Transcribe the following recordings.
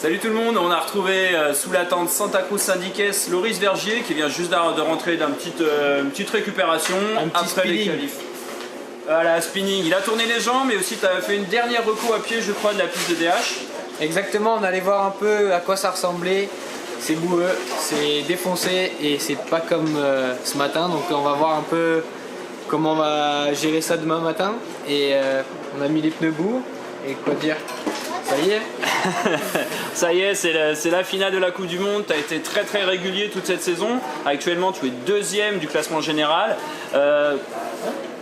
Salut tout le monde, on a retrouvé sous la tente Santa Cruz Syndiques Loris Vergier qui vient juste de rentrer d'une petite récupération après les qualifs. Voilà, spinning, il a tourné les jambes mais aussi tu as fait une dernière reco à pied je crois de la piste de DH. Exactement, on allait voir un peu à quoi ça ressemblait. C'est boueux, c'est défoncé et c'est pas comme ce matin, donc on va voir un peu comment on va gérer ça demain matin. Et on a mis les pneus bout et quoi dire, ça y est. Ça y est, c'est la finale de la Coupe du Monde, tu as été très régulier toute cette saison. Actuellement tu es deuxième du classement général.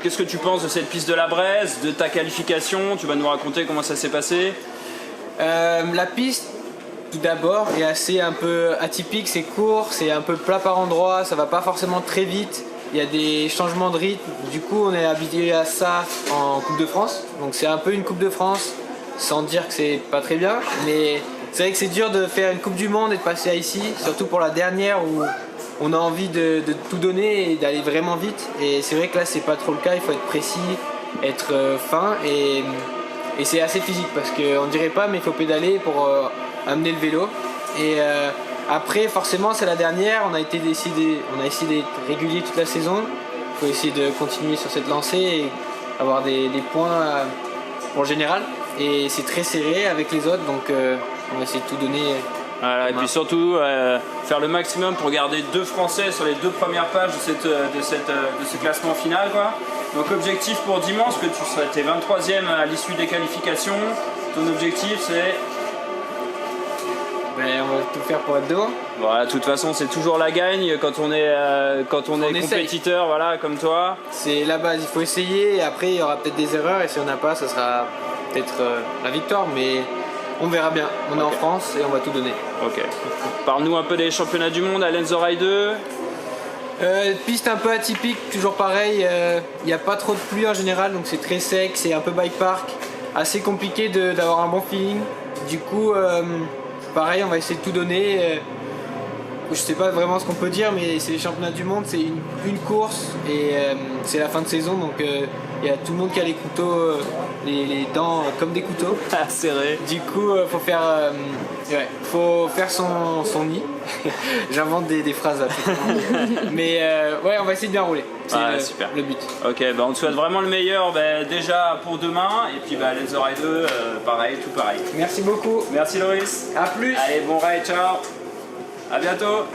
Qu'est-ce que tu penses de cette piste de la Bresse, de ta qualification? Tu vas nous raconter comment ça s'est passé. La piste, tout d'abord, est assez un peu atypique, c'est court, c'est un peu plat par endroits, ça va pas forcément très vite, il y a des changements de rythme, du coup on est habitué à ça en Coupe de France, donc c'est un peu une Coupe de France, sans dire que c'est pas très bien, mais c'est vrai que c'est dur de faire une Coupe du Monde et de passer à ici, surtout pour la dernière où on a envie de tout donner et d'aller vraiment vite, et c'est vrai que là c'est pas trop le cas, il faut être précis, être fin et c'est assez physique parce qu'on dirait pas mais il faut pédaler pour amener le vélo et après forcément c'est la dernière, on a essayé d'être régulier toute la saison, il faut essayer de continuer sur cette lancée et avoir des points pour le général et c'est très serré avec les autres donc on va essayer de tout donner. Voilà, et puis surtout faire le maximum pour garder 2 Français sur les 2 premières pages de ce classement final quoi. Donc objectif pour dimanche, que tu seras 23e à l'issue des qualifications. Ton objectif c'est... On va tout faire pour être devant. Voilà, de toute façon c'est toujours la gagne quand on est compétiteur voilà, comme toi. C'est la base, il faut essayer et après il y aura peut-être des erreurs et si on n'a pas ça sera peut-être la victoire mais on verra bien. On est en France et on va tout donner. Ok. Parle-nous un peu des championnats du monde à Lenzerheide 2. Piste un peu atypique, toujours pareil, il n'y a pas trop de pluie en général donc c'est très sec, c'est un peu bike park, assez compliqué d'avoir un bon feeling. Du coup, pareil, on va essayer de tout donner. Je sais pas vraiment ce qu'on peut dire, mais c'est les championnats du monde, c'est une course et c'est la fin de saison donc il y a tout le monde qui a les couteaux, les dents comme des couteaux. Serré. Du coup, faut faire son nid. J'invente des phrases là. Mais ouais, on va essayer de bien rouler. C'est le but. Ok, on te souhaite vraiment le meilleur déjà pour demain et puis Lenzerheide 2, pareil, tout pareil. Merci beaucoup. Merci Loris. À plus. Allez, bon ride, ciao. À bientôt.